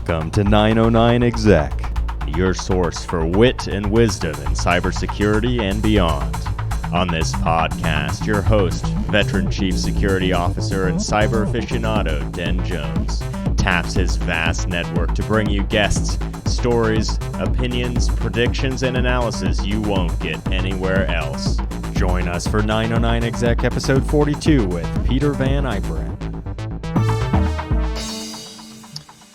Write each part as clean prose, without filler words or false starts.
Welcome to 909 Exec, your source for wit and wisdom in cybersecurity and beyond. On this podcast, your host, Veteran Chief Security Officer and cyber aficionado Den Jones, taps his vast network to bring you guests, stories, opinions, predictions, and analysis you won't get anywhere else. Join us for 909 Exec episode 42 with Pieter Vaniperen.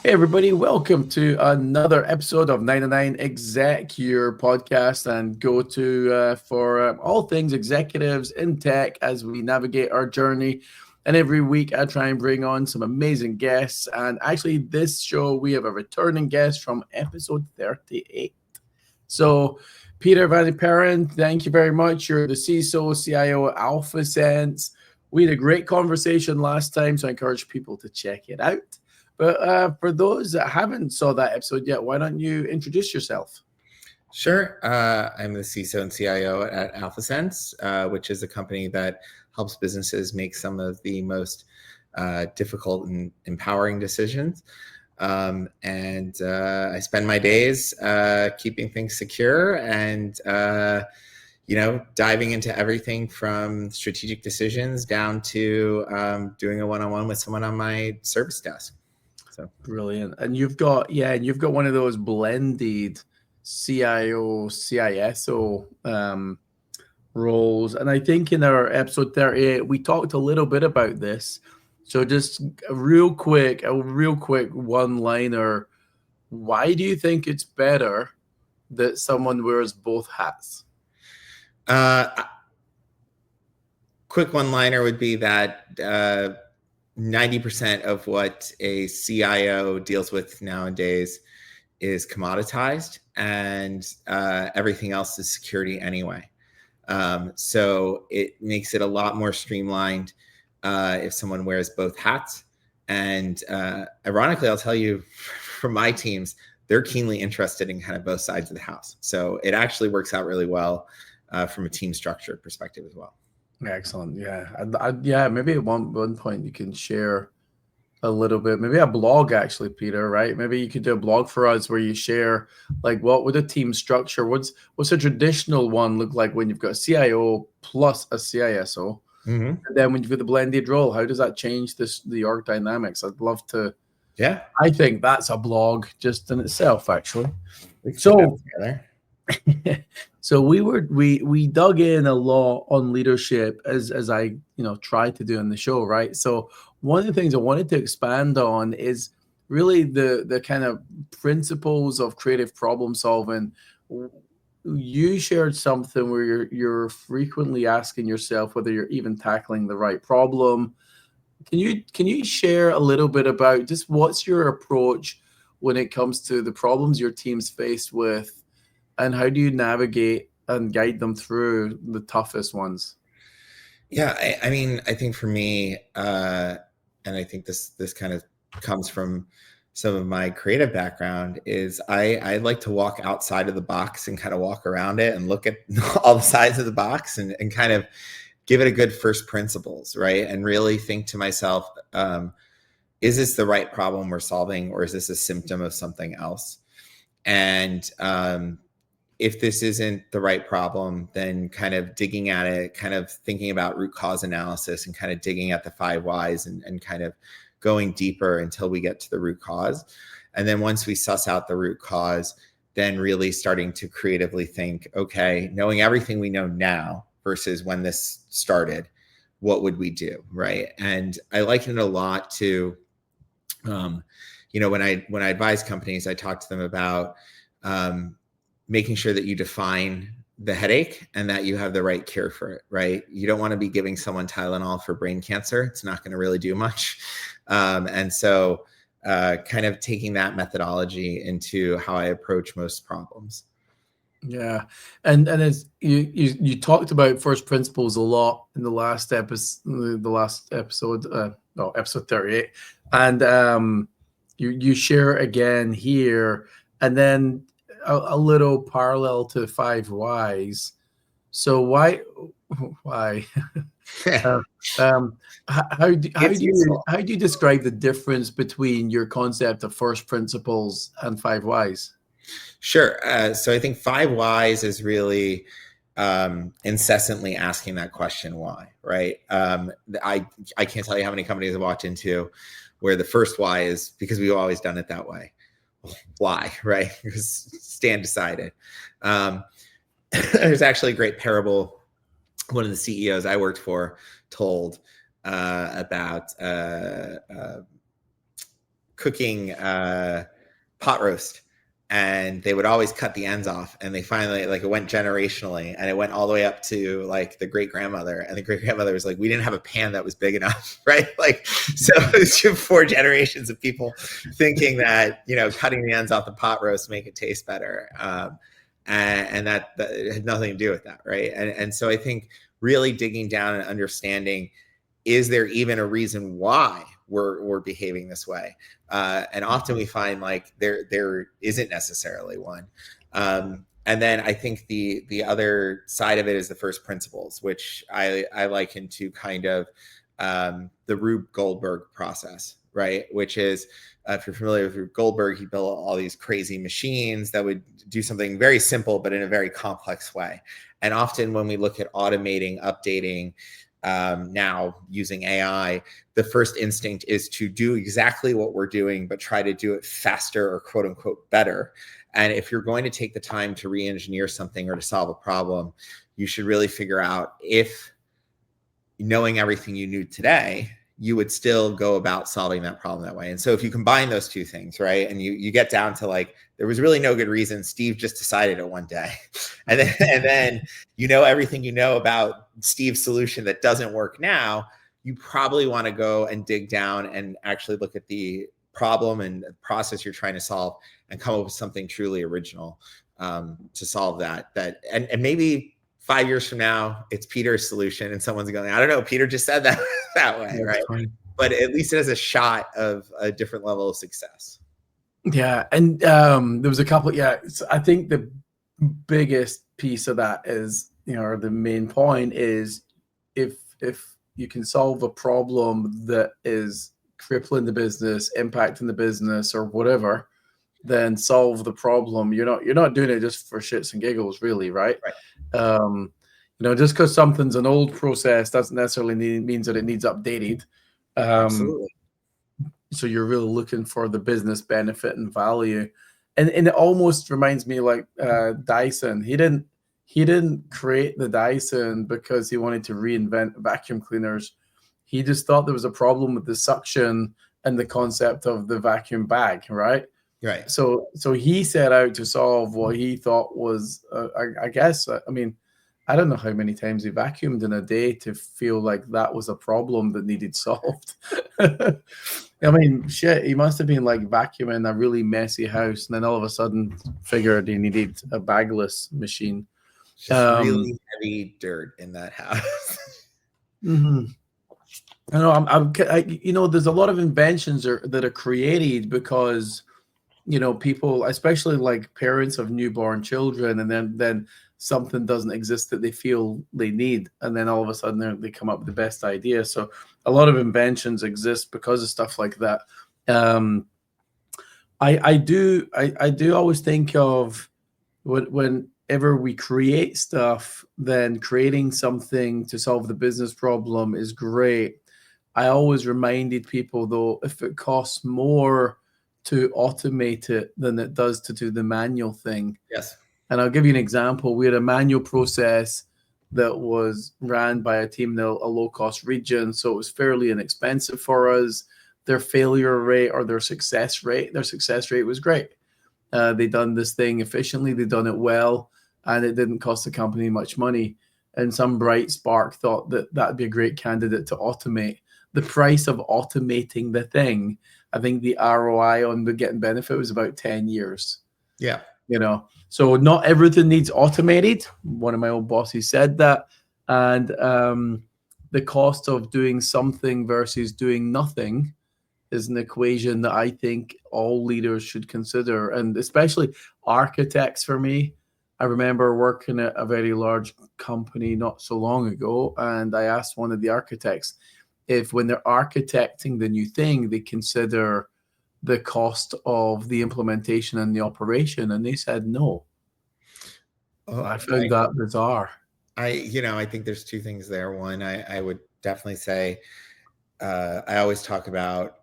Hey everybody, welcome to another episode of 909 Exec, your podcast and go-to for all things executives in tech as we navigate our journey. And every week I try and bring on some amazing guests. And actually this show, we have a returning guest from episode 38. So Pieter Vaniperen, thank you very much. You're the CISO, CIO at AlphaSense. We had a great conversation last time, so I encourage people to check it out. But for those that haven't saw that episode yet, why don't you introduce yourself? Sure. I'm the CISO and CIO at AlphaSense, which is a company that helps businesses make some of the most difficult and empowering decisions. And I spend my days keeping things secure and, diving into everything from strategic decisions down to doing a one-on-one with someone on my service desk. So brilliant. And you've got one of those blended CIO, CISO roles. And I think in our episode 38, we talked a little bit about this. So just a real quick one-liner. Why do you think it's better that someone wears both hats? Quick one-liner would be that 90% of what a CIO deals with nowadays is commoditized, and everything else is security anyway. So it makes it a lot more streamlined if someone wears both hats. And ironically, I'll tell you, from my teams, they're keenly interested in kind of both sides of the house. So it actually works out really well from a team structure perspective as well. Excellent. Yeah. Maybe at one point you can share a little bit, maybe a blog actually, Pieter, right? Maybe you could do a blog for us where you share like what would a team structure, what's a traditional one look like when you've got a CIO plus a CISO, and then when you've got the blended role, how does that change the org dynamics? I'd love to. Yeah, I think that's a blog just in itself, actually. So. So we dug in a lot on leadership as I tried to do in the show, right? So one of the things I wanted to expand on is really the kind of principles of creative problem solving. You shared something where you're frequently asking yourself whether you're even tackling the right problem. Can you share a little bit about just what's your approach when it comes to the problems your team's faced with? And how do you navigate and guide them through the toughest ones? Yeah, I think for me, and I think this kind of comes from some of my creative background, is I like to walk outside of the box and kind of walk around it and look at all the sides of the box and kind of give it a good first principles, right? And really think to myself, is this the right problem we're solving, or is this a symptom of something else? And if this isn't the right problem, then kind of digging at it, kind of thinking about root cause analysis and kind of digging at the 5 whys and kind of going deeper until we get to the root cause. And then once we suss out the root cause, then really starting to creatively think, okay, knowing everything we know now versus when this started, what would we do, right? And I liken it a lot to, when I advise companies, I talk to them about making sure that you define the headache and that you have the right cure for it, right? You don't want to be giving someone Tylenol for brain cancer. It's not going to really do much. And so kind of taking that methodology into how I approach most problems. Yeah. And as you talked about first principles a lot in the last episode, episode 38. And you share again here, and then a little parallel to 5 whys. So Why? How do you describe the difference between your concept of first principles and 5 whys? Sure. So I think 5 whys is really incessantly asking that question, why, right? I can't tell you how many companies I've walked into where the first why is because we've always done it that way. Why, right? Because Stan decided. There's actually a great parable one of the CEOs I worked for told about cooking pot roast. And they would always cut the ends off, and they finally, like, it went generationally, and it went all the way up to like the great grandmother, and the great grandmother was like, we didn't have a pan that was big enough, right? Like, so it's 4 generations of people thinking that, you know, cutting the ends off the pot roast make it taste better, and that had nothing to do with that, right? And so I think really digging down and understanding, is there even a reason why we're behaving this way? And often we find like there isn't necessarily one. And then I think the other side of it is the first principles, which I liken to kind of the Rube Goldberg process, right? Which is, if you're familiar with Rube Goldberg, he built all these crazy machines that would do something very simple, but in a very complex way. And often when we look at automating, updating, now using AI, the first instinct is to do exactly what we're doing, but try to do it faster or quote unquote better. And if you're going to take the time to re-engineer something or to solve a problem, you should really figure out if, knowing everything you knew today, you would still go about solving that problem that way. And so if you combine those two things, right, and you get down to like, there was really no good reason, Steve just decided it one day. And then you know everything you know about Steve's solution that doesn't work now, you probably want to go and dig down and actually look at the problem and the process you're trying to solve and come up with something truly original to solve that. And maybe 5 years from now, it's Peter's solution, and someone's going, I don't know, Peter just said that that way, yeah, right? Fine. But at least it has a shot of a different level of success. Yeah, and there was a couple. Yeah, so I think the biggest piece of that is, you know, or the main point is, if you can solve a problem that is crippling the business, impacting the business, or whatever, then solve the problem. You're not doing it just for shits and giggles, really, right? You know, just because something's an old process doesn't necessarily means that it needs updated. Absolutely. So you're really looking for the business benefit and value, and it almost reminds me like Dyson. He didn't create the Dyson because he wanted to reinvent vacuum cleaners. He just thought there was a problem with the suction and the concept of the vacuum bag, right? Right. So he set out to solve what he thought was, I guess, I mean, I don't know how many times he vacuumed in a day to feel like that was a problem that needed solved. I mean, shit, he must have been like vacuuming a really messy house, and then all of a sudden figured he needed a bagless machine. Just really heavy dirt in that house. Mm-hmm. I know. You know, there's a lot of inventions that are created because, you know, people, especially like parents of newborn children, and then something doesn't exist that they feel they need, and then all of a sudden they come up with the best idea. So a lot of inventions exist because of stuff like that. I do always think of whenever we create stuff, then creating something to solve the business problem is great. I always reminded people, though, if it costs more to automate it than it does to do the manual thing. Yes. And I'll give you an example. We had a manual process that was ran by a team in a low-cost region, so it was fairly inexpensive for us. Their failure rate or their success rate was great. They done this thing efficiently, they done it well, and it didn't cost the company much money. And some bright spark thought that that'd be a great candidate to automate. The price of automating the thing, I think the ROI on the getting benefit was about 10 years. Yeah. You know, so not everything needs automated. One of my old bosses said that. And the cost of doing something versus doing nothing is an equation that I think all leaders should consider. And especially architects, for me, I remember working at a very large company not so long ago, and I asked one of the architects if when they're architecting the new thing, they consider the cost of the implementation and the operation, and they said no. I found that bizarre. I think there's two things there. One, I would definitely say, I always talk about,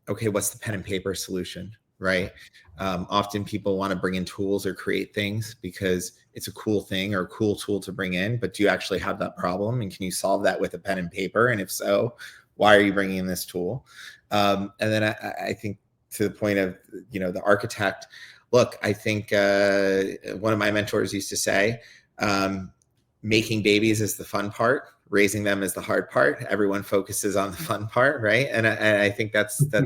okay, what's the pen and paper solution, right? Often people want to bring in tools or create things because it's a cool thing or a cool tool to bring in, but do you actually have that problem? And can you solve that with a pen and paper? And if so, why are you bringing in this tool? And then I think to the point of, the architect, look, I think one of my mentors used to say, making babies is the fun part, raising them is the hard part. Everyone focuses on the fun part, right? And I think that's something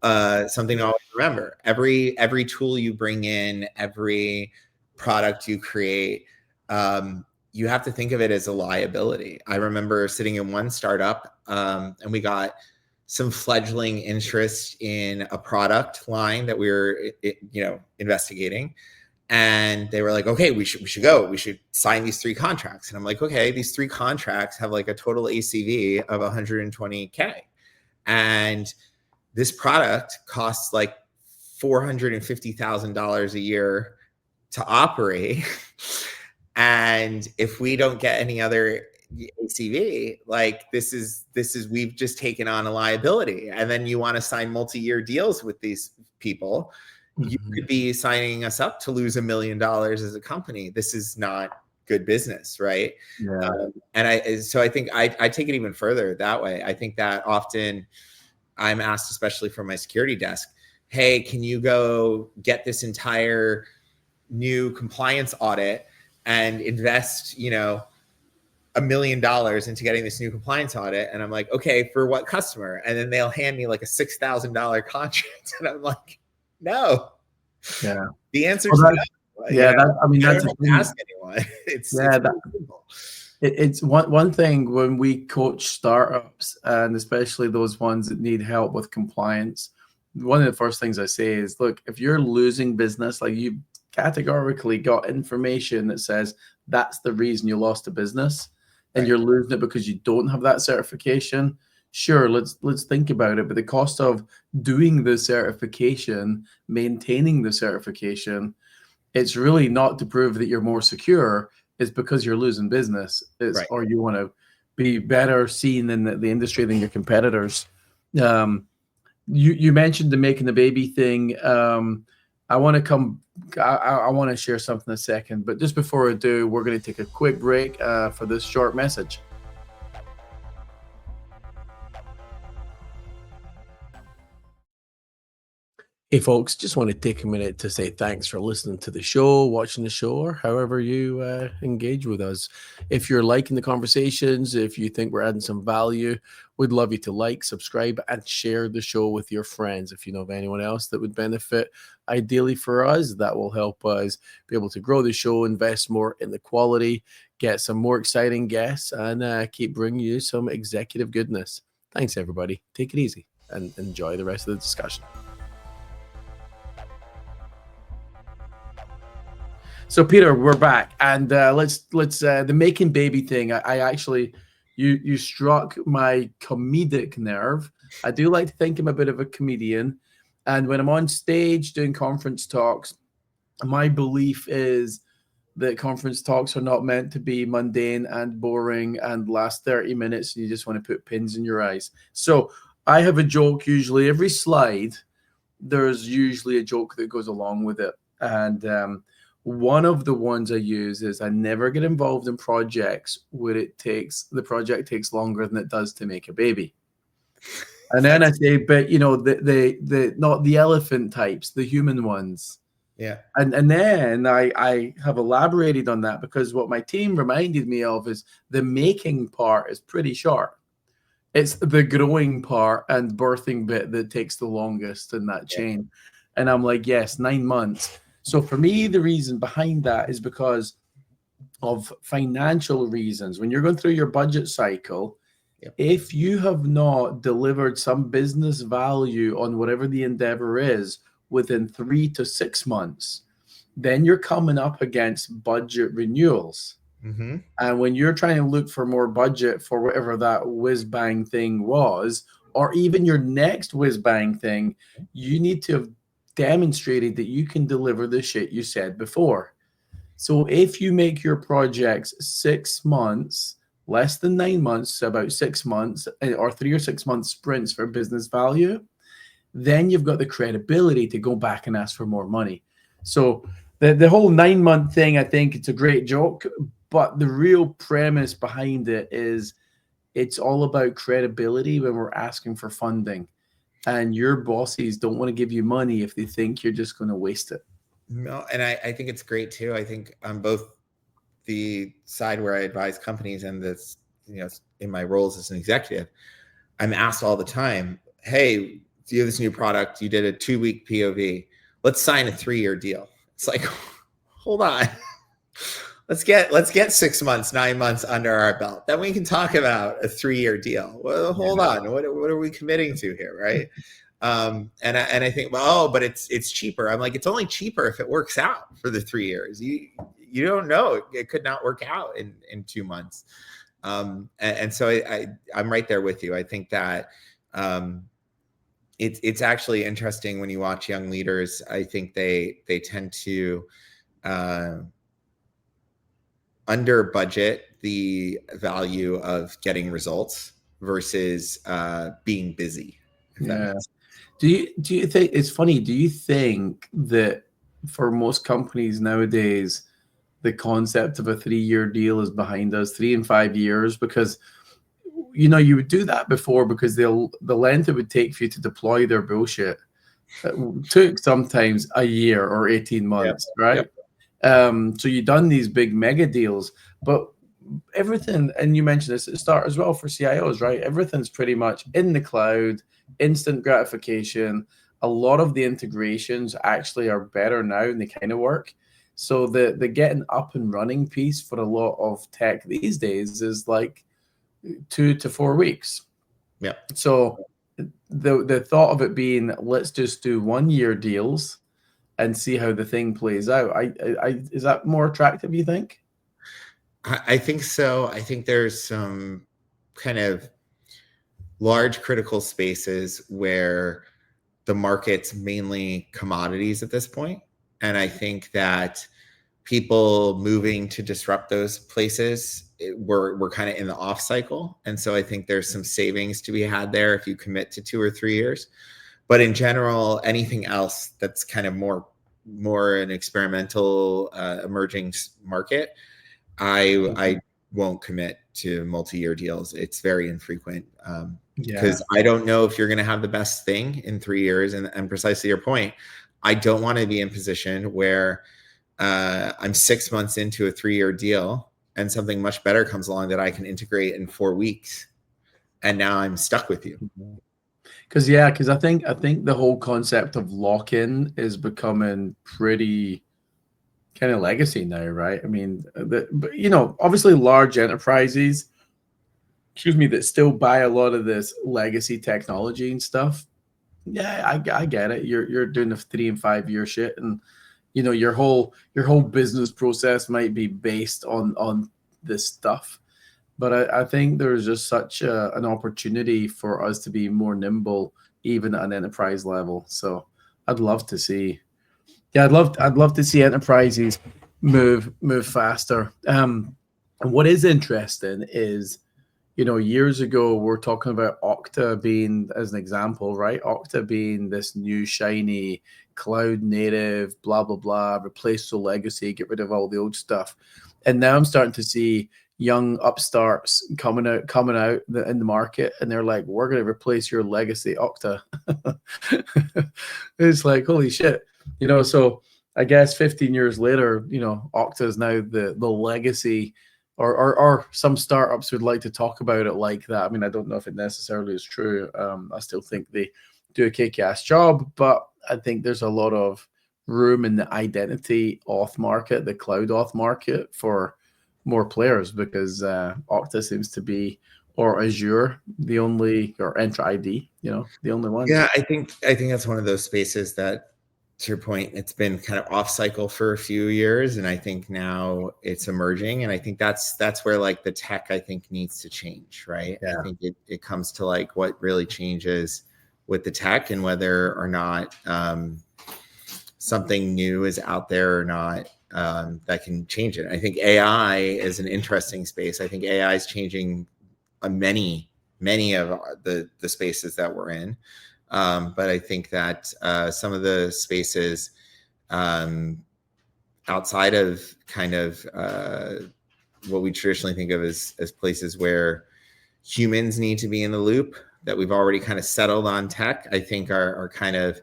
to always remember. Every tool you bring in, every product you create, you have to think of it as a liability. I remember sitting in one startup, and we got some fledgling interest in a product line that we were, investigating. And they were like, okay, we should go. We should sign these 3 contracts. And I'm like, okay, these 3 contracts have like a total ACV of 120K. And this product costs like $450,000 a year to operate. And if we don't get any other ACV, like this is we've just taken on a liability. And then you want to sign multi-year deals with these people. You could be signing us up to lose $1 million as a company. This is not good business, right? Yeah. So I think I take it even further that way. I think that often I'm asked, especially from my security desk, hey, can you go get this entire new compliance audit and invest, $1 million into getting this new compliance audit? And I'm like, okay, for what customer? And then they'll hand me like a $6,000 contract. And I'm like, no. Yeah. The answer is no. Yeah. That's don't ask anyone. It's one thing when we coach startups, and especially those ones that need help with compliance. One of the first things I say is, look, if you're losing business, like you categorically got information that says that's the reason you lost a business, and you're losing it because you don't have that certification, sure, let's think about it. But the cost of doing the certification, maintaining the certification, it's really not to prove that you're more secure. It's because you're losing business, or you want to be better seen in the industry than your competitors. You mentioned the making the baby thing. I want to share something in a second, but just before I do, we're going to take a quick break for this short message. Hey folks, just want to take a minute to say thanks for listening to the show, watching the show, or however you engage with us. If you're liking the conversations, if you think we're adding some value, we'd love you to like, subscribe, and share the show with your friends. If you know of anyone else that would benefit, ideally for us, that will help us be able to grow the show, invest more in the quality, get some more exciting guests, and keep bringing you some executive goodness. Thanks, everybody. Take it easy and enjoy the rest of the discussion. So Peter, we're back, and let's the making baby thing. I actually, you struck my comedic nerve. I do like to think I'm a bit of a comedian, and when I'm on stage doing conference talks, my belief is that conference talks are not meant to be mundane and boring and last 30 minutes, and you just want to put pins in your eyes. So I have a joke usually every slide. There's usually a joke that goes along with it, and one of the ones I use is I never get involved in projects where the project takes longer than it does to make a baby. And then I say, but the not the elephant types, the human ones. Yeah. And then I have elaborated on that because what my team reminded me of is the making part is pretty short. It's the growing part and birthing bit that takes the longest in that chain. And I'm like, yes, 9 months. So for me, the reason behind that is because of financial reasons. When you're going through your budget cycle, if you have not delivered some business value on whatever the endeavor is within 3 to 6 months, then you're coming up against budget renewals. Mm-hmm. And when you're trying to look for more budget for whatever that whiz bang thing was, or even your next whiz bang thing, you need to have demonstrated that you can deliver the shit you said before. So if you make your projects 6 months, less than 9 months, about 6 months, or 3 or 6 month sprints for business value, then you've got the credibility to go back and ask for more money. So the whole 9 month thing, I think it's a great joke, but the real premise behind it is it's all about credibility when we're asking for funding. And your bosses don't want to give you money if they think you're just going to waste it. No, and I think it's great too. I think on both the side where I advise companies and this, in my roles as an executive, I'm asked all the time, hey, do you have this new product? You did a 2-week POV. Let's sign a 3-year deal. It's like, hold on. Let's get 6 months, 9 months under our belt. Then we can talk about a 3-year deal. Well, hold on. What are we committing to here, right? And I think, well, but it's cheaper. I'm like, it's only cheaper if it works out for the 3 years. You don't know. It could not work out in 2 months. And so I'm right there with you. I think that it's actually interesting when you watch young leaders. I think they tend to under budget the value of getting results versus being busy. Yeah. Do you think it's funny? Do you think that for most companies nowadays, the concept of a 3-year deal is behind us, 3 and 5 years? Because you would do that before because the length it would take for you to deploy their bullshit took sometimes a year or 18 months, right? Yep. So you've done these big mega deals, but everything, and you mentioned this at the start as well for CIOs, right? Everything's pretty much in the cloud, instant gratification. A lot of the integrations actually are better now and they kind of work. So the getting up and running piece for a lot of tech these days is like 2 to 4 weeks. Yeah. So the thought of it being, let's just do 1-year deals and see how the thing plays out. Is that more attractive, you think? I think so. I think there's some kind of large critical spaces where the market's mainly commodities at this point. And I think that people moving to disrupt those places, we're kind of in the off cycle. And so I think there's some savings to be had there if you commit to 2 or 3 years. But in general, anything else that's kind of more an experimental emerging market, I won't commit to multi-year deals. It's very infrequent because I don't know if you're going to have the best thing in 3 years. And precisely your point, I don't want to be in position where I'm 6 months into a 3-year deal and something much better comes along that I can integrate in 4 weeks. And now I'm stuck with you. Because I think the whole concept of lock-in is becoming pretty kind of legacy now, right? I mean, but obviously large enterprises, that still buy a lot of this legacy technology and stuff. Yeah, I get it. You're doing the 3 and 5 year shit, and your whole business process might be based on this stuff. But I think there's just such an opportunity for us to be more nimble, even at an enterprise level. So I'd love to see. Yeah, I'd love to see enterprises move faster. And what is interesting is, years ago we're talking about Okta being, as an example, right? Okta being this new shiny cloud native, blah blah blah, replace the legacy, get rid of all the old stuff. And now I'm starting to see young upstarts coming out in the market, and they're like, we're going to replace your legacy Okta. It's like, holy shit. So I guess 15 years later, Okta is now the legacy, or some startups would like to talk about it like that. I mean, I don't know if it necessarily is true. I still think they do a kick-ass job, but I think there's a lot of room in the identity auth market, the cloud auth market, for more players, because Okta seems to be, or Azure, the only, or Entra ID, the only one. Yeah, I think that's one of those spaces that to your point, it's been kind of off cycle for a few years, and I think now it's emerging. And I think that's where like the tech, I think, needs to change, right? Yeah. I think it comes to like what really changes with the tech and whether or not something new is out there or not that can change it. I think AI is an interesting space. I think AI is changing many of the spaces that we're in. But I think that some of the spaces outside of kind of what we traditionally think of as places where humans need to be in the loop, that we've already kind of settled on tech, I think are kind of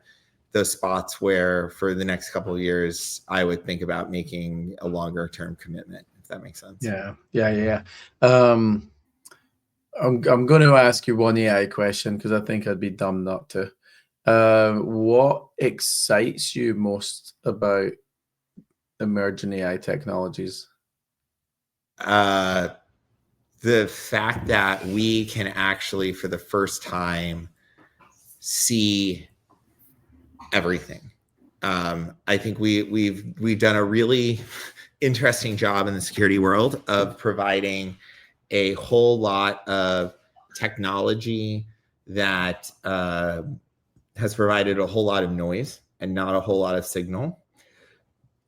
those spots where for the next couple of years, I would think about making a longer term commitment, if that makes sense. Yeah. I'm going to ask you one AI question because I think I'd be dumb not to. What excites you most about emerging AI technologies? The fact that we can actually, for the first time, see everything. I think we've done a really interesting job in the security world of providing a whole lot of technology that has provided a whole lot of noise and not a whole lot of signal.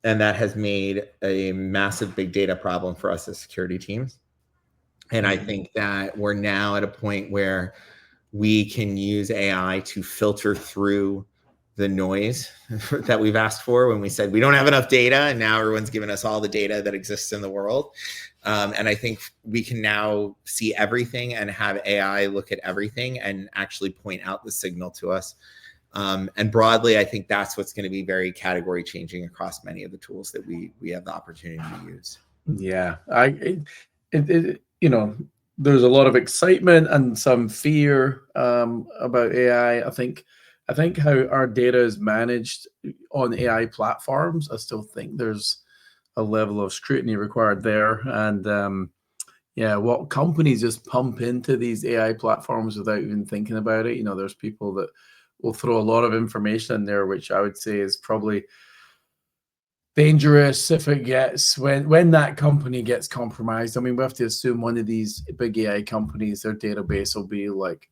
And that has made a massive big data problem for us as security teams. And I think that we're now at a point where we can use AI to filter through the noise that we've asked for when we said we don't have enough data, and now everyone's given us all the data that exists in the world. And I think we can now see everything and have AI look at everything and actually point out the signal to us. And broadly, I think that's what's going to be very category changing across many of the tools that we have the opportunity to use. Yeah, you know, there's a lot of excitement and some fear about AI. I think how our data is managed on AI platforms, I still think there's a level of scrutiny required there. And what companies just pump into these AI platforms without even thinking about it. You know, there's people that will throw a lot of information in there, which I would say is probably dangerous if it gets when that company gets compromised. I mean, we have to assume one of these big AI companies, their database will be like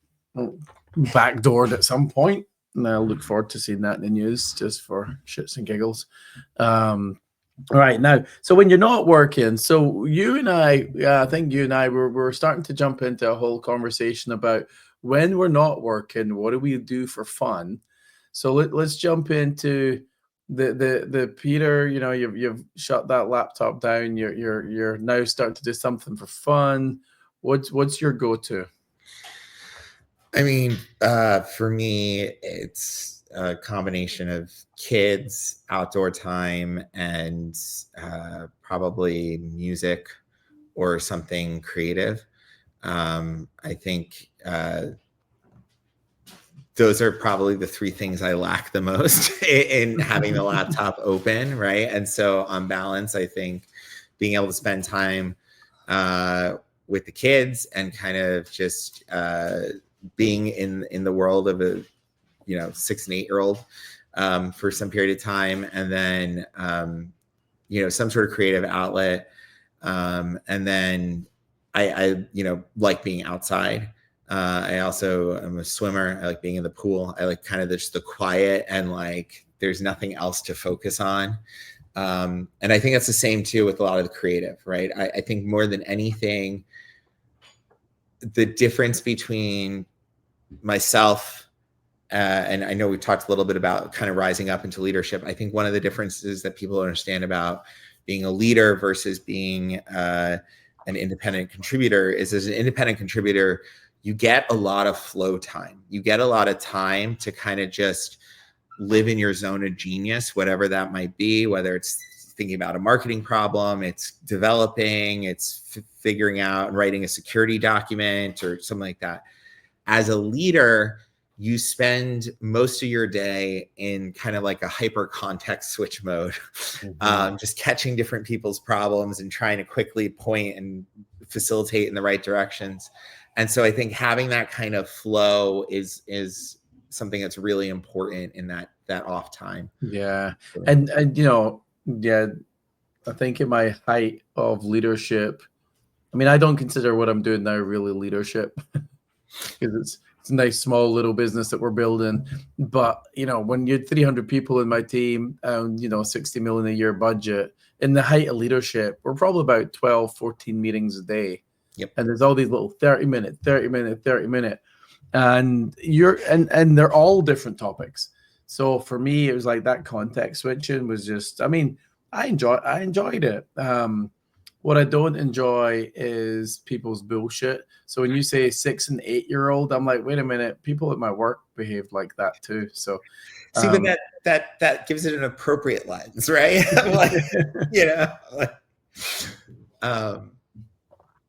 backdoored at some point. And I look forward to seeing that in the news just for shits and giggles. Right now, so when you're not working, so you and I think you and I we're starting to jump into a whole conversation about when we're not working, what do we do for fun? So let's jump into the Peter. You know, you've shut that laptop down. You're now starting to do something for fun. What's your go-to? I mean, for me, it's a combination of kids, outdoor time, and probably music or something creative. I think those are probably the three things I lack the most in having the laptop open, right? And so on balance, I think being able to spend time with the kids and kind of just being in the world of a 6 and 8 year old for some period of time, and then some sort of creative outlet, and then I like being outside. I also am a swimmer. I like being in the pool. I like kind of just the quiet and like there's nothing else to focus on. And I think that's the same too with a lot of the creative, right? I think more than anything, the difference between myself and I know we talked a little bit about kind of rising up into leadership. I think one of the differences that people understand about being a leader versus being an independent contributor is, as an independent contributor, you get a lot of flow time. You get a lot of time to kind of just live in your zone of genius, whatever that might be, whether it's thinking about a marketing problem, it's developing, it's figuring out and writing a security document or something like that. As a leader, you spend most of your day in kind of like a hyper context switch mode, just catching different people's problems and trying to quickly point and facilitate in the right directions. And so I think having that kind of flow is something that's really important in off time. Yeah. And yeah, I think in my height of leadership, I mean, I don't consider what I'm doing now really leadership because it's a nice small little business that we're building. But when you had 300 people in my team and 60 million a year budget, in the height of leadership, we're probably about 12, 14 meetings a day. Yep. And there's all these little 30-minute, and and they're all different topics. So for me, it was like that context switching was just, I mean, I enjoyed it. What I don't enjoy is people's bullshit. So when you say 6 and 8 year old, I'm like, wait a minute, people at my work behaved like that too. So see, but that gives it an appropriate lens, right?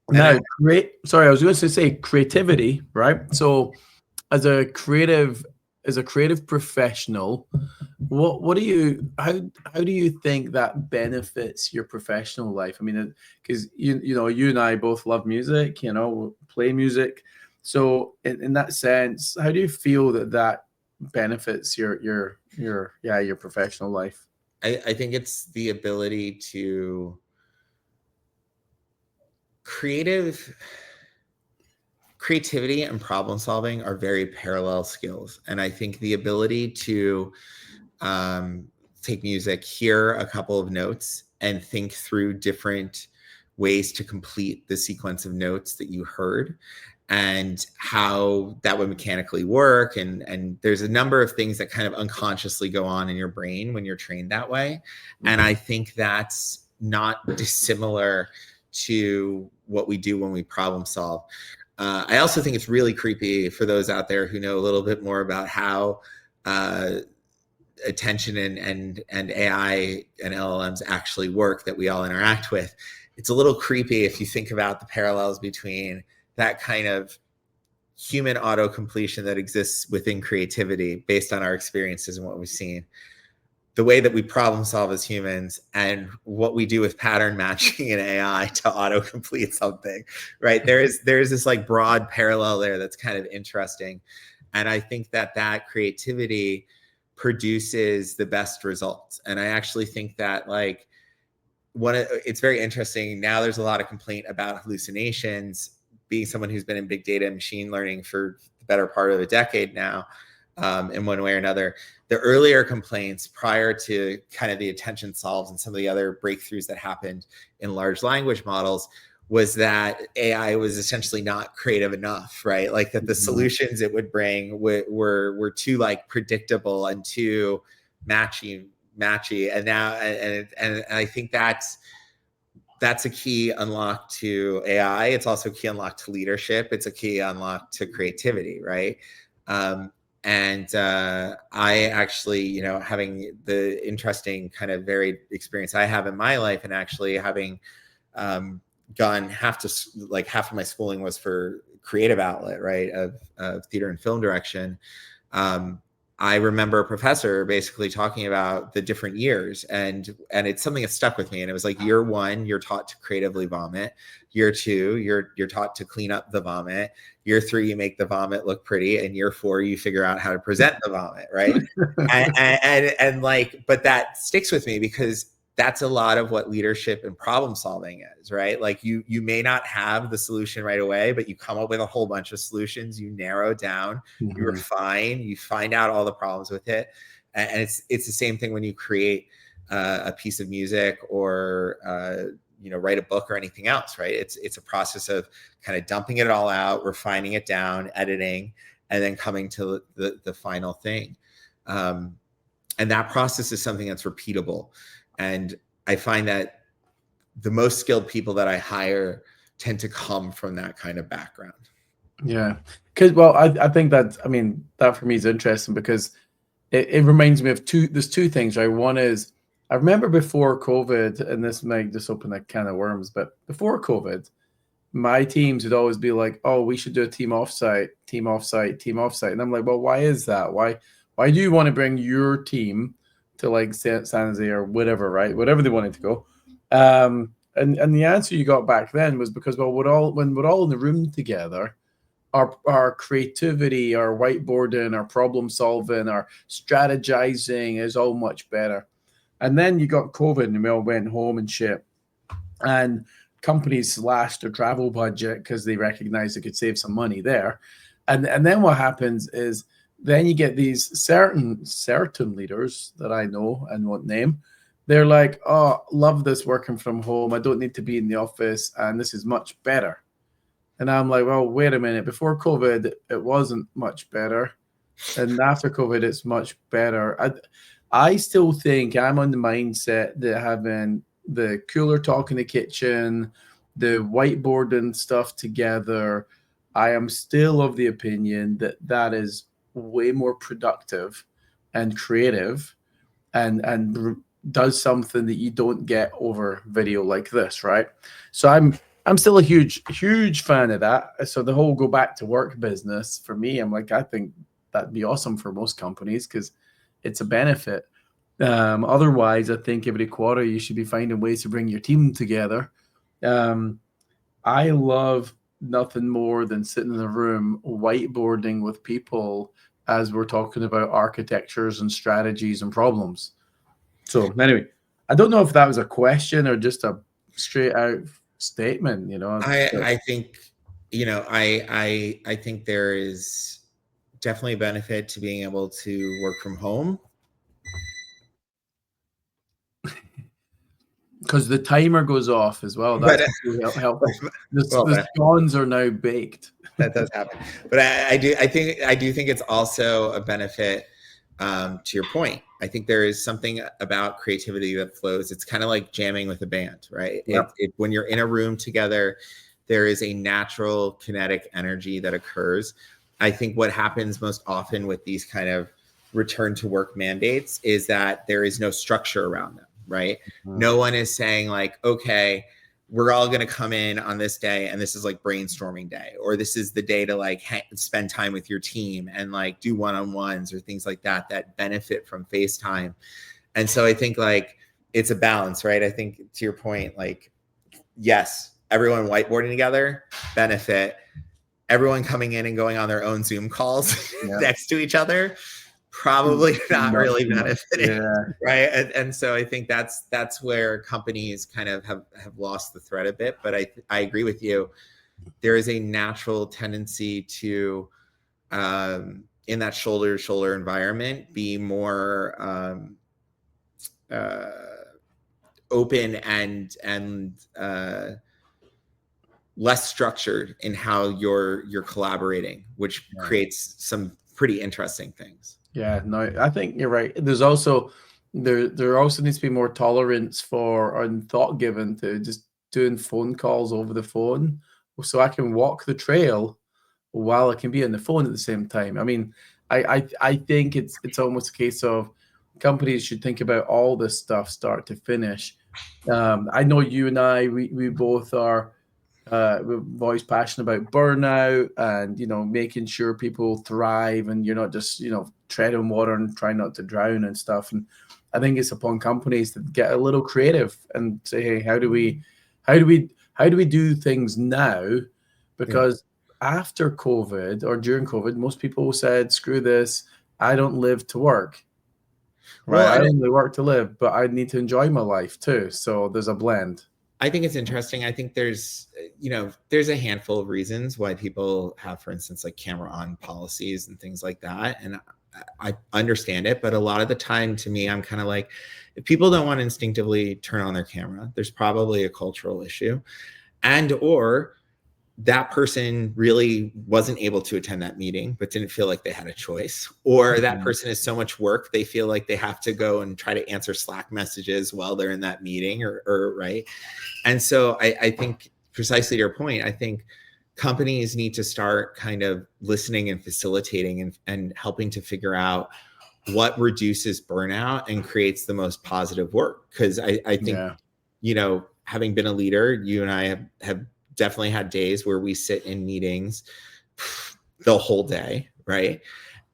Now, sorry, I was going to say creativity, right? So as a creative professional, how do you think that benefits your professional life? I mean, because you and I both love music, play music. So in that sense, how do you feel that benefits your professional life? I think it's the ability to creativity and problem solving are very parallel skills. And I think the ability to take music, hear a couple of notes, and think through different ways to complete the sequence of notes that you heard and how that would mechanically work. And there's a number of things that kind of unconsciously go on in your brain when you're trained that way. Mm-hmm. And I think that's not dissimilar to what we do when we problem solve. I also think it's really creepy for those out there who know a little bit more about how attention and AI and LLMs actually work that we all interact with. It's a little creepy if you think about the parallels between that kind of human auto completion that exists within creativity based on our experiences and what we've seen, the way that we problem solve as humans, and what we do with pattern matching in AI to autocomplete something, right? There's this like broad parallel there that's kind of interesting. And I think that creativity produces the best results. And I actually think that it's very interesting. Now there's a lot of complaint about hallucinations. Being someone who's been in big data and machine learning for the better part of a decade now, in one way or another, the earlier complaints prior to kind of the attention solves and some of the other breakthroughs that happened in large language models was that AI was essentially not creative enough, right? Like that the solutions it would bring were too predictable and too matchy. And now, and I think that's a key unlock to AI. It's also a key unlock to leadership. It's a key unlock to creativity, right? And I actually, having the interesting kind of varied experience I have in my life, and actually having gone half of my schooling was for creative outlet, right, of theater and film direction. I remember a professor basically talking about the different years, and it's something that stuck with me. And it was like, year 1, you're taught to creatively vomit. Year 2, you're taught to clean up the vomit. Year 3, you make the vomit look pretty, and year 4, you figure out how to present the vomit, right? But that sticks with me because that's a lot of what leadership and problem solving is, right? Like you may not have the solution right away, but you come up with a whole bunch of solutions, you narrow down, you refine, you find out all the problems with it. And it's the same thing when you create a piece of music or write a book or anything else, right? It's a process of kind of dumping it all out, refining it down, editing, and then coming to the final thing. And that process is something that's repeatable. And I find that the most skilled people that I hire tend to come from that kind of background. Yeah. Because, I think that for me is interesting because it reminds me of there's two things, right? One is, I remember before COVID, and this might just open a can of worms, but before COVID, my teams would always be like, oh, we should do a team offsite. And I'm like, well, why is that? Why do you want to bring your team to San Jose or whatever, right? Whatever they wanted to go. And the answer you got back then was because, when we're all in the room together, our creativity, our whiteboarding, our problem solving, our strategizing is all much better. And then you got COVID and we all went home and shit. And companies slashed their travel budget because they recognized they could save some money there. And then what happens is then you get these certain leaders that I know and won't name. They're like, oh, love this working from home. I don't need to be in the office, and this is much better. And I'm like, well, wait a minute. Before COVID, it wasn't much better. And after COVID, it's much better. I still think I'm on the mindset that having the cooler talk in the kitchen, the whiteboard and stuff together, I am still of the opinion that that is way more productive and creative and does something that you don't get over video like this, right? So I'm still a huge fan of that. So the whole go back to work business for me, I'm like, I think that'd be awesome for most companies because it's a benefit. Otherwise, I think every quarter you should be finding ways to bring your team together. I love nothing more than sitting in a room whiteboarding with people as we're talking about architectures and strategies and problems. So anyway, I don't know if that was a question or just a straight out statement, you know. I think, you know, I think there is definitely a benefit to being able to work from home. Because the timer goes off as well. That's helpful. The scones are now baked. That does happen. But I do think it's also a benefit to your point. I think there is something about creativity that flows. It's kind of like jamming with a band, right? Yep. When you're in a room together, there is a natural kinetic energy that occurs. I think what happens most often with these kind of return to work mandates is that there is no structure around them, right? Mm-hmm. No one is saying like, okay, we're all going to come in on this day and this is like brainstorming day, or this is the day to like spend time with your team and like do one-on-ones or things like that benefit from FaceTime. And so I think like it's a balance, right? I think to your point, like, yes, everyone whiteboarding together, benefit. Everyone coming in and going on their own Zoom calls next to each other, probably not really benefiting, right? And so I think that's where companies kind of have lost the thread a bit. But I agree with you. There is a natural tendency to, in that shoulder-to-shoulder environment, be more open and less structured in how you're collaborating, which creates some pretty interesting things. Yeah, no, I think you're right. There's also there also needs to be more tolerance for and thought given to just doing phone calls over the phone, so I can walk the trail while I can be on the phone at the same time. I mean, I think it's almost a case of companies should think about all this stuff start to finish. I know you and I, we both are. We're always passionate about burnout and, you know, making sure people thrive and you're not just, you know, treading water and trying not to drown and stuff. And I think it's upon companies to get a little creative and say, hey, how do we do things now? Because after COVID or during COVID, most people said, screw this, I don't live to work. Right. Well, I don't really work to live, but I need to enjoy my life too. So there's a blend. I think it's interesting. I think there's a handful of reasons why people have, for instance, like camera on policies and things like that. And I understand it, but a lot of the time to me, I'm kind of like, if people don't want to instinctively turn on their camera, there's probably a cultural issue, or that person really wasn't able to attend that meeting, but didn't feel like they had a choice, or that person is so much work, they feel like they have to go and try to answer Slack messages while they're in that meeting or right. And so I think precisely to your point, I think companies need to start kind of listening and facilitating and helping to figure out what reduces burnout and creates the most positive work. Because I think, you know, having been a leader, you and I have definitely had days where we sit in meetings the whole day, right?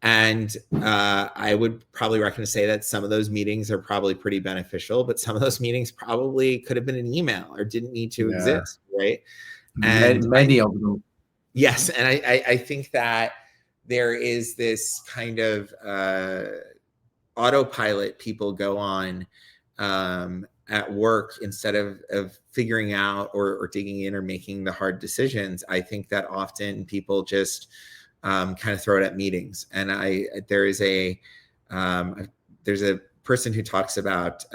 And I would probably reckon to say that some of those meetings are probably pretty beneficial, but some of those meetings probably could have been an email or didn't need to exist, right? And many of them. Yes, and I think that there is this kind of autopilot people go on at work instead of figuring out or digging in or making the hard decisions. I think that often people just kind of throw it at meetings. And there's a person who talks about,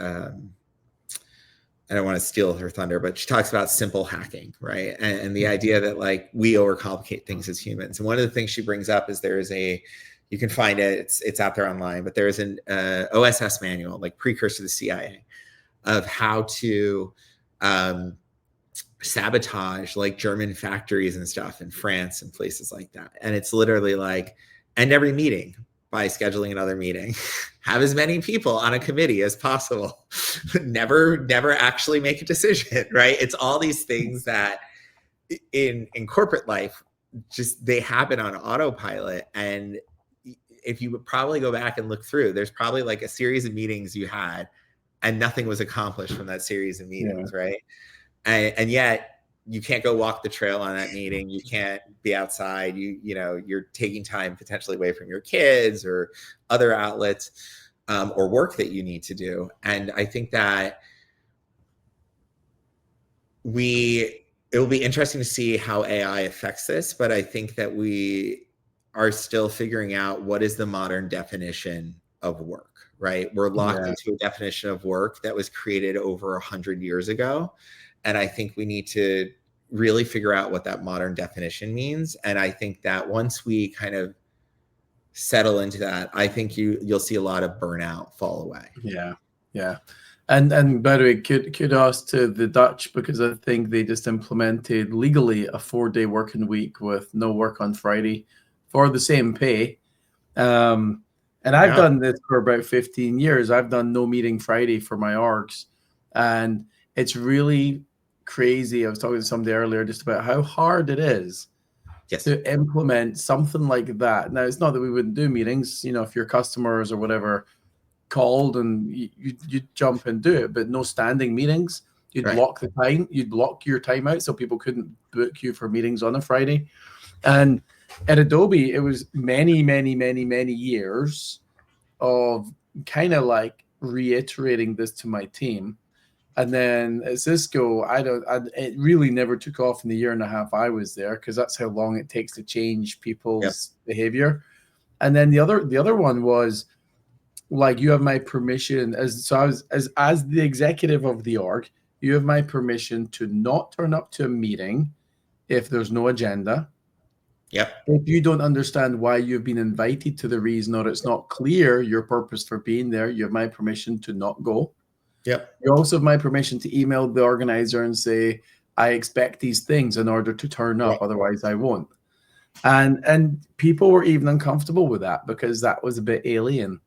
I don't want to steal her thunder, but she talks about simple hacking, right? And the idea that like we overcomplicate things as humans. And one of the things she brings up is you can find it, it's out there online, but there is an OSS manual, like precursor to the CIA, of how to sabotage like German factories and stuff in France and places like that. And it's literally like, end every meeting by scheduling another meeting, have as many people on a committee as possible, never actually make a decision, right? It's all these things that in corporate life, just they happen on autopilot. And if you would probably go back and look through, there's probably like a series of meetings you had and nothing was accomplished from that series of meetings, right? And yet you can't go walk the trail on that meeting. You can't be outside. You're taking time potentially away from your kids or other outlets or work that you need to do. And I think that it will be interesting to see how AI affects this, but I think that we are still figuring out what is the modern definition of work, right? We're locked into a definition of work that was created over 100 years ago. And I think we need to really figure out what that modern definition means. And I think that once we kind of settle into that, I think you'll see a lot of burnout fall away. Yeah. And by the way, kudos to the Dutch, because I think they just implemented legally a 4-day working week with no work on Friday for the same pay. And I've done this for about 15 years. I've done no meeting Friday for my orgs. And it's really crazy. I was talking to somebody earlier just about how hard it is to implement something like that. Now, it's not that we wouldn't do meetings, if your customers or whatever called and you jump and do it, but no standing meetings. You'd block the time. You'd block your time out so people couldn't book you for meetings on a Friday. And at Adobe, it was many, many, many, many years of kind of like reiterating this to my team. And then at Cisco, it really never took off in the year and a half I was there, because that's how long it takes to change people's behavior. And then the other one was like, you have my permission as the executive of the org, you have my permission to not turn up to a meeting if there's no agenda. If you don't understand why you've been invited to the reason, or it's not clear your purpose for being there, you have my permission to not go. You also have my permission to email the organizer and say, I expect these things in order to turn up, otherwise I won't. And people were even uncomfortable with that because that was a bit alien.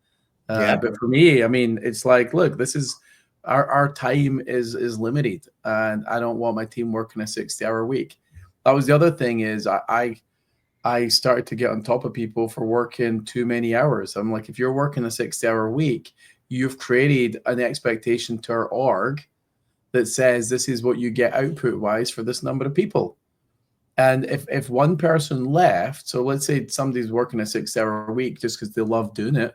But for me, I mean, it's like, look, this is our time is limited, and I don't want my team working a 60-hour week. That was the other thing, is I started to get on top of people for working too many hours. I'm like, if you're working a 60-hour week, you've created an expectation to our org that says this is what you get output wise for this number of people. And if one person left, so let's say somebody's working a 6-hour week just because they love doing it,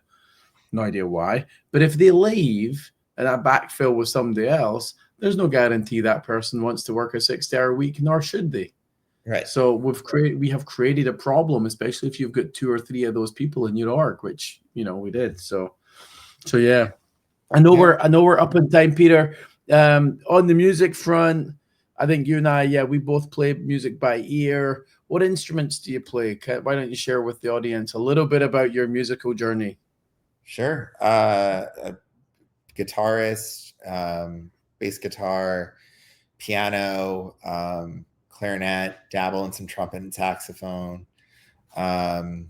no idea why, but if they leave and I backfill with somebody else, there's no guarantee that person wants to work a 60-hour week, nor should they. So we have created a problem, especially if you've got 2 or 3 of those people in your org, which we did. So yeah, I know we're up in time, Peter. On the music front, I think you and I, we both play music by ear. What instruments do you play? Why don't you share with the audience a little bit about your musical journey? Sure. A guitarist, bass guitar, piano, clarinet, dabble in some trumpet and saxophone. I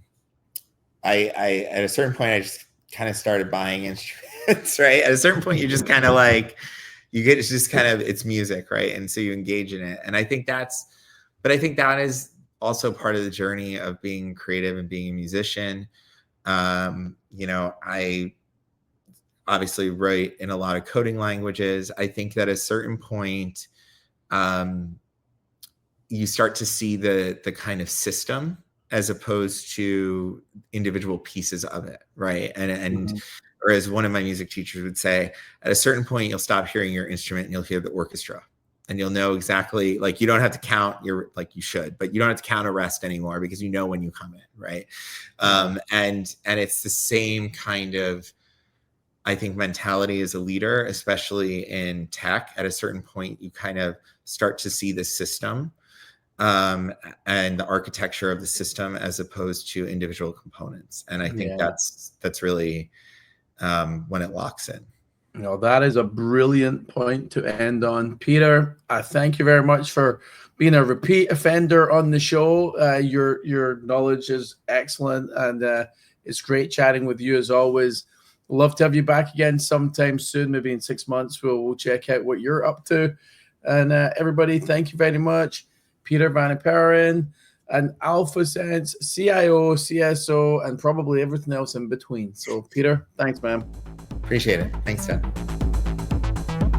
at a certain point, I just kind of started buying instruments, right? At a certain point, you just kind of like, it's just kind of, it's music, right? And so you engage in it. And I think that is also part of the journey of being creative and being a musician. I obviously write in a lot of coding languages. I think that at a certain point, you start to see the kind of system as opposed to individual pieces of it, right? And or as one of my music teachers would say, at a certain point, you'll stop hearing your instrument and you'll hear the orchestra. And you'll know exactly, like, you don't have to count your, like you should, but you don't have to count a rest anymore because you know when you come in, right? And it's the same kind of, I think, mentality as a leader, especially in tech. At a certain point, you kind of start to see the system and the architecture of the system as opposed to individual components. And I think that's really when it locks in. That is a brilliant point to end on. Peter, I thank you very much for being a repeat offender on the show. Your knowledge is excellent, and it's great chatting with you as always. Love to have you back again sometime soon, maybe in 6 months. We'll check out what you're up to. And everybody, thank you very much. Pieter Vaniperen and AlphaSense, CIO, CISO, and probably everything else in between. So, Peter, thanks, man. Appreciate it. Thanks, Ted.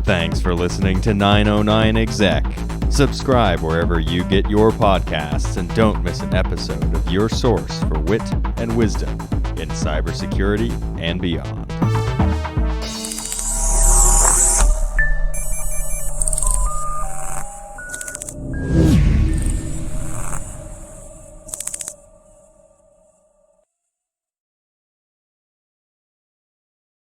Thanks for listening to 909 Exec. Subscribe wherever you get your podcasts and don't miss an episode of your source for wit and wisdom in cybersecurity and beyond.